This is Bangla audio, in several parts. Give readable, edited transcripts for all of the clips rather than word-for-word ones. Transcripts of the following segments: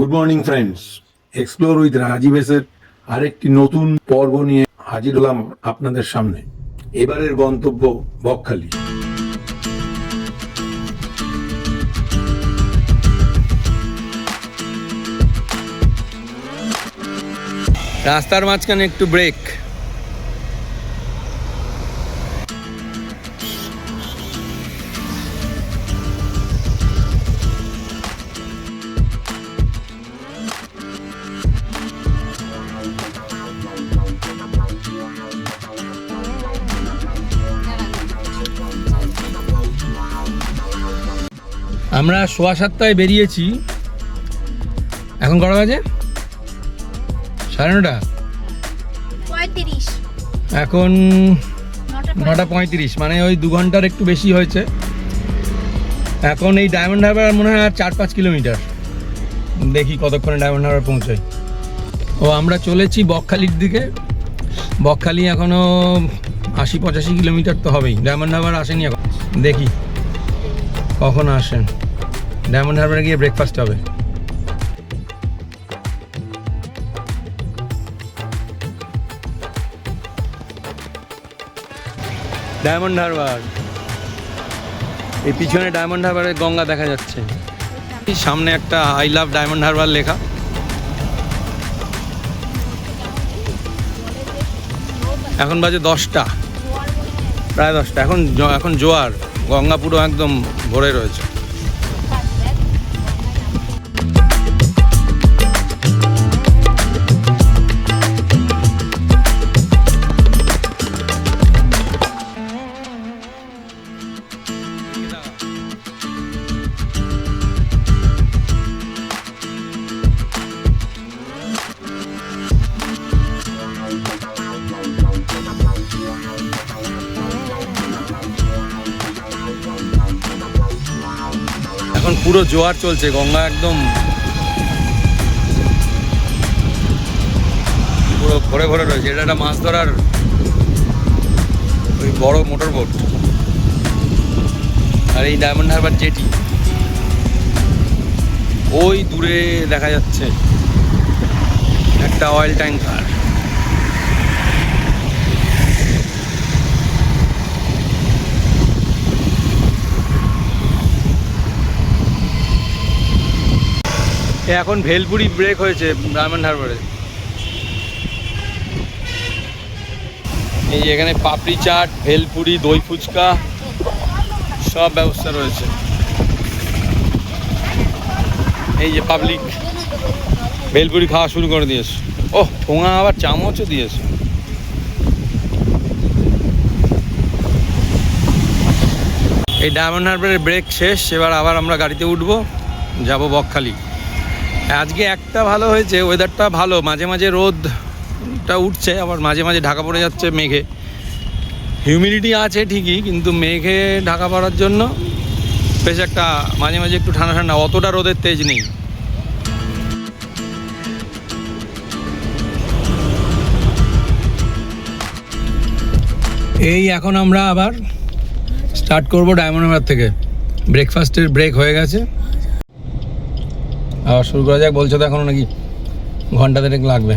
Good morning friends, explore with রাজীবের আরেকটি নতুন পর্ব নিয়ে হাজির হলাম আপনাদের সামনে। এবারের গন্তব্য বকখালি। রাস্তার মাঝখানে একটু ব্রেক। আমরা 7:15 বেরিয়েছি, এখন কটা বাজে? 9:30। এখন 9:35, মানে ওই 2 ঘন্টার একটু বেশি হয়েছে। এখন এই ডায়মন্ড হারবার মনে হয় আর 4-5 কিলোমিটার, দেখি কতক্ষণে ডায়মন্ড হারবার পৌঁছাই। ও আমরা চলেছি বকখালির দিকে। বকখালি এখনো 80-85 কিলোমিটার তো হবেই। ডায়মন্ড হারবার আসেনি এখন, দেখি কখন আসেন। ডায়মন্ড হারবারে গিয়ে ব্রেকফাস্ট হবে। ডায়মন্ড হারবার, এই পিছনে ডায়মন্ড হারবারের গঙ্গা দেখা যাচ্ছে। সামনে একটা আই লাভ ডায়মন্ড হারবার লেখা। এখন বাজে 10টা, প্রায় 10টা। এখন জোয়ার, গঙ্গা পুরো একদম ভরে রয়েছে। এখন পুরো জোয়ার চলছে, গঙ্গা একদম পুরো ভরে ভরে রয়েছে। এটা একটা মাছ ধরার ওই বড় মোটর বোট। আর এই ডায়মন্ড হারবার জেটি ওই দূরে দেখা যাচ্ছে একটা অয়েল ট্যাঙ্কার। এখন ভেলপুরি ব্রেক হয়েছে ডায়মন্ড হারবারে। এই এখানে পাপড়ি চাট, ভেলপুরি, দই ফুচকা সব ব্যবস্থা রয়েছে। এই যে পাবলিক ভেলপুরি খাওয়া শুরু করে দিয়েছে। ওহ, ঠোঙা আবার চামচও দিয়েছে। এই ডায়মন্ড হারবারের ব্রেক শেষ, এবার আবার আমরা গাড়িতে উঠবো, যাব বকখালি। আজকে একটা ভালো হয়েছে, ওয়েদারটা ভালো। মাঝে মাঝে রোদটা উঠছে, আবার মাঝে মাঝে ঢাকা পড়ে যাচ্ছে মেঘে। হিউমিডিটি আছে ঠিকই, কিন্তু মেঘে ঢাকা পড়ার জন্য বেশ একটা মাঝে মাঝে একটু ঠান্ডা ঠান্ডা, অতটা রোদের তেজ নেই। এই এখন আমরা আবার স্টার্ট করবো ডায়মন্ড হারবার থেকে। ব্রেকফাস্টের ব্রেক হয়ে গেছে, আবার শুরু করা যাক। বলছো তো এখনো নাকি ঘন্টা দেড়েক লাগবে।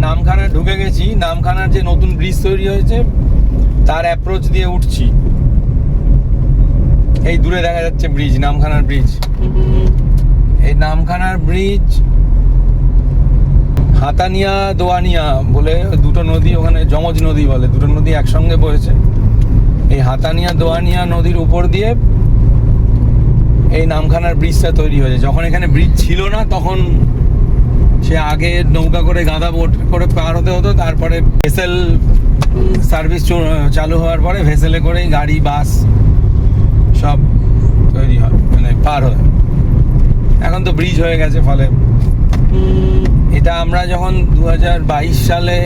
নামখানা ঢুকে গেছি। নামখানার যে নতুন ব্রিজ তৈরি হয়েছে তার অ্যাপ্রোচ দিয়ে উঠছি। এই দূরে দেখা যাচ্ছে ব্রিজ, নামখানার ব্রিজ। এই নামখানার ব্রিজ হাতানিয়া দোয়ানিয়া বলে দুটো নদী, ওখানে যমজ নদী বলে, দুটো নদী একসঙ্গে বয়েছে। এই হাতানিয়া দোয়ানিয়া নদীর উপর দিয়ে এই নামখানার ব্রিজটা তৈরি হয়েছে। যখন এখানে ব্রিজ ছিল না তখন সে আগে নৌকা করে, গাঁদা বোট করে পার হতে হতো। তারপরে ভেসেল সার্ভিস চালু হওয়ার পরে ভেসেলে করেই গাড়ি, বাস সব তৈরি হয়, মানে পার হয়। এখন তো ব্রিজ হয়ে গেছে, ফলে এটা আমরা যখন 2022 সালে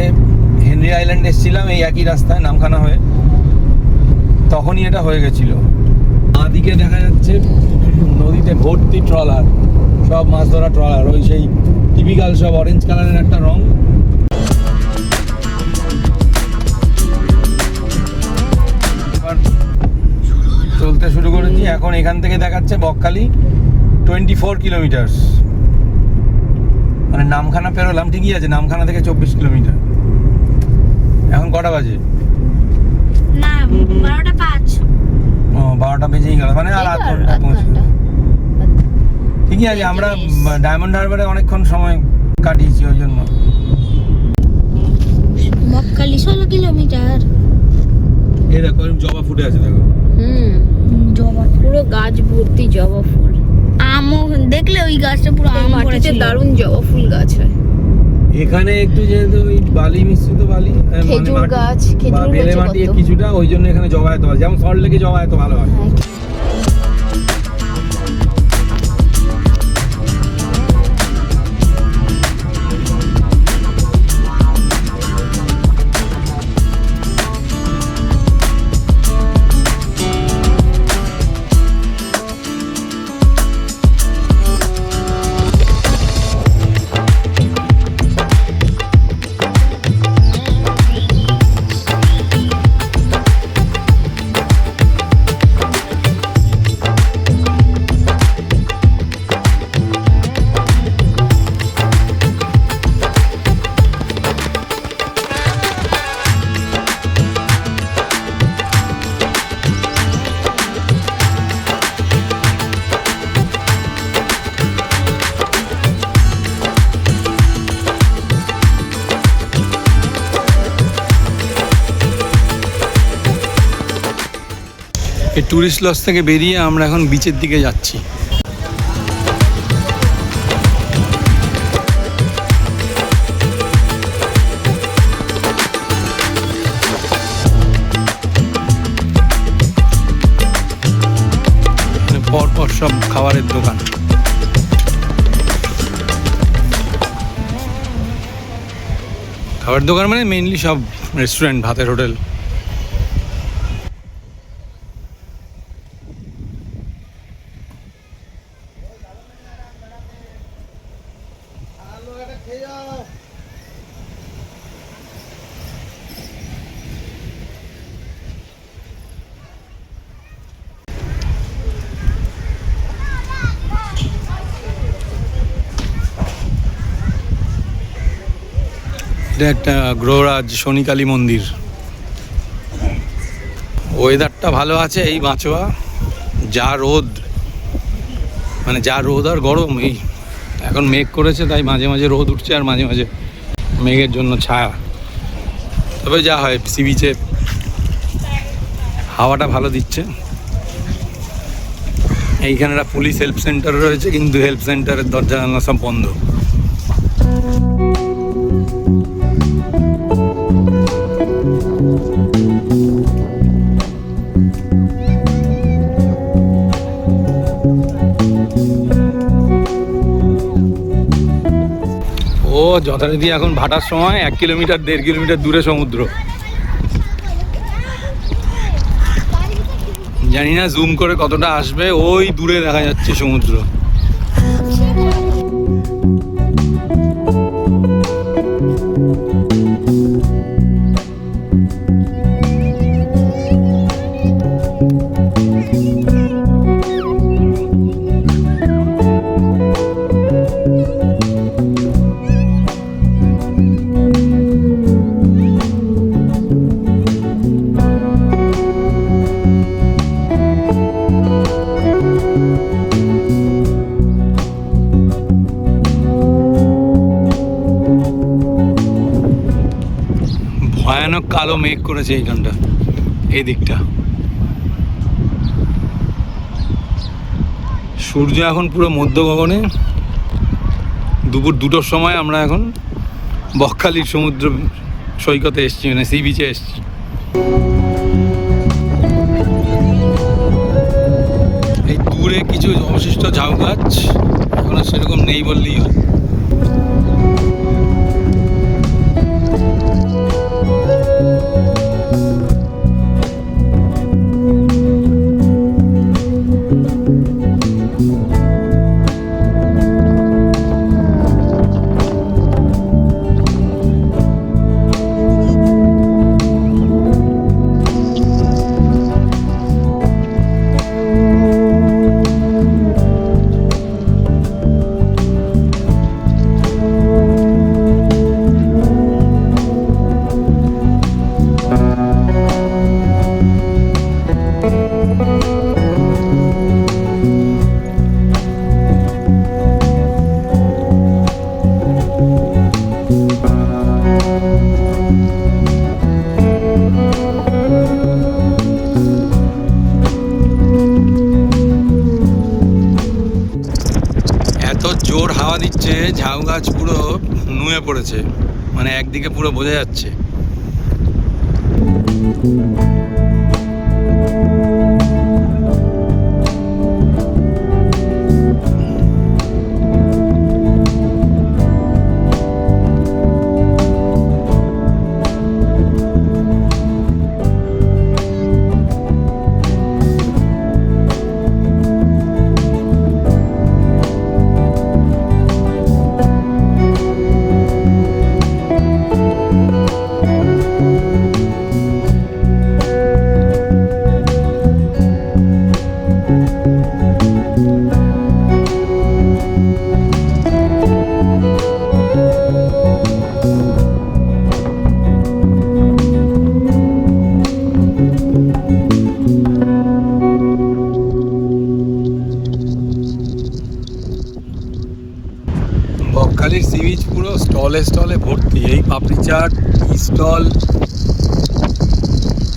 হেনরি আইল্যান্ড এসেছিলাম এই একই রাস্তায় নামখানা হয়ে, তখনই এটা হয়ে গেছিল। বাঁদিকে দেখা যাচ্ছে নদীতে ভর্তি ট্রলার, সব মাছ ধরা ট্রলার, ওই সেই টিপিক্যাল সব অরেঞ্জ কালারের একটা রং। চলতে শুরু করেছি, এখন এখান থেকে দেখাচ্ছে বকখালি 24 কিলোমিটার, মানে নামখানা পেরোলাম, ঠিকই আছে, নামখানা থেকে 24 কিলোমিটার। এখন কটা বাজে? না 12:05। ও 12টা বেজেই গেল, মানে আর আধ ঘন্টা পৌঁছবে। ঠিকই আছে, আমরা ডায়মন্ড হারবারে অনেকক্ষণ সময় কাটিয়েছি ওই জন্য। বকখালি 16 কিলোমিটার। এই দেখো জবা ফুটে আছে, দেখো। জবা পুরো গাছ ভর্তি জবা ফুল। আমও দেখলে ওই গাছটা পুরো আম মাটিতে পড়েছিল। দারুণ জবা ফুল গাছ হয়। এখানে একটু যেহেতু ওই বালি মিশ্রিত বালি, খেজুর গাছ, খেজুর বেলে হয়েছে মাটি কত। কিছুটা, ওই জন্য এখানে জবা এত ভালো, যেমন সল্ট লেকে জবা এত ভালো হয়। হ্যাঁ, এই ট্যুরিস্ট লজ থেকে বেরিয়ে আমরা এখন বিচের দিকে যাচ্ছি। পর পর সব খাবারের দোকান। খাবারের দোকান মানে মেইনলি সব রেস্টুরেন্ট, ভাতের হোটেল। এটা একটা গ্রহরাজ শনিকালী মন্দির। ওয়েদারটা ভালো আছে, এই বাঁচোয়া, যা রোদ, মানে যা রোদ আর গরম। এই এখন মেঘ করেছে, তাই মাঝে মাঝে রোদ উঠছে আর মাঝে মাঝে মেঘের জন্য ছায়া। তবে যা হয়, সি বিচে হাওয়াটা ভালো দিচ্ছে। এইখানে একটা পুলিশ হেল্প সেন্টার রয়েছে, কিন্তু হেল্প সেন্টারের দরজা জানলা সব বন্ধ। ও যথারীতি এখন ভাটার সময় 1 কিলোমিটার 1.5 কিলোমিটার দূরে সমুদ্র। জানি না জুম করে কতটা আসবে, ওই দূরে দেখা যাচ্ছে সমুদ্র। ভয়ানক কালো মেঘ করেছে এইখানটা, এই দিকটা। সূর্য এখন পুরো মধ্য গগনে। দুপুর 2টোর সময় আমরা এখন বকখালির সমুদ্র সৈকতে এসেছি, মানে সি বিচে এসেছি। এই দূরে কিছু অবশিষ্ট ঝাউ গাছ, এখন আর সেরকম নেই বললেই হয়। এত জোর হাওয়া দিচ্ছে, ঝাউ গাছ পুরো নুয়ে পড়েছে, মানে একদিকে পুরো বোঝা যাচ্ছে। বকখালির সি বিচ পুরো স্টলে স্টলে ভর্তি। এই পাপড়ি চাট, স্টল,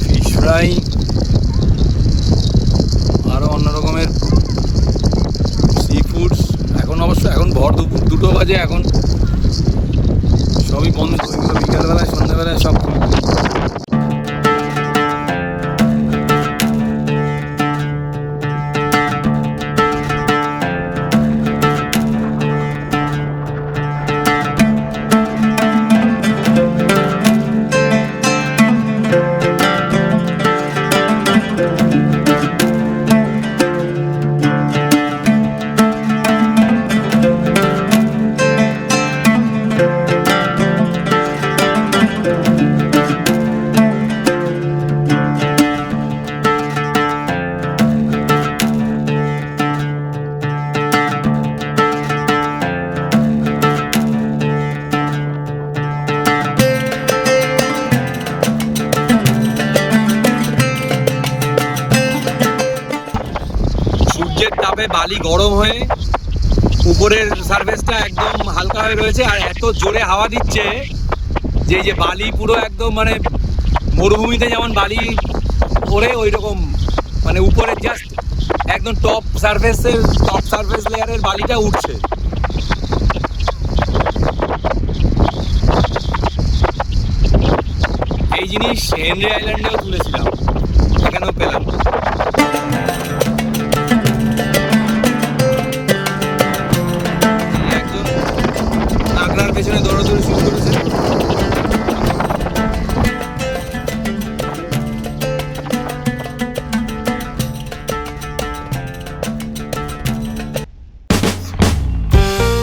ফিশ ফ্রাই, আরও অন্য রকমের সি ফুডস। এখন ভর দুপুর 2টো বাজে, এখন সবই বন্ধ। ওইগুলো বিকালবেলায় সন্ধ্যাবেলায় সব খুলবে। সূর্যের তাপে বালি গরম হয়ে উপরের সারফেসটা একদম হালকা হয়ে রয়েছে, আর এত জোরে হাওয়া দিচ্ছে যে এই যে বালি পুরো একদম মানে মরুভূমিতে যেমন বালি ওড়ে ওই রকম, মানে উপরে জাস্ট একদম টপ সারফেস লেয়ারের বালিটা উঠছে। এই জিনিস হেনরি আইল্যান্ডেও তুলেছিলাম, এখানেও পেলাম। একজন নাগরার পেছনে দৌড়াদৌড়ি শুরু করেছে।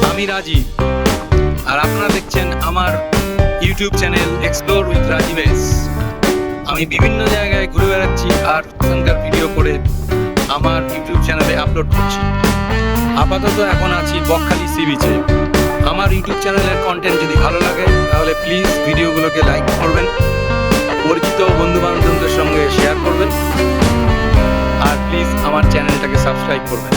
আমি রাজীব, আর আপনারা দেখছেন আমার YouTube channel explore with Rajib S. আমি বিভিন্ন জায়গায় ঘুরে বেড়াচ্ছি আর ওখানকার ভিডিও করে আমার ইউটিউব চ্যানেলে আপলোড করছি। আপাতত এখন আছি বকখালি সি বিচে। আমার ইউটিউব চ্যানেলের কন্টেন্ট যদি ভালো লাগে তাহলে প্লিজ ভিডিওগুলোকে লাইক করবেন, পরিচিত বন্ধু বান্ধবদের সঙ্গে শেয়ার করবেন, আর প্লিজ আমার চ্যানেলটাকে সাবস্ক্রাইব করবেন।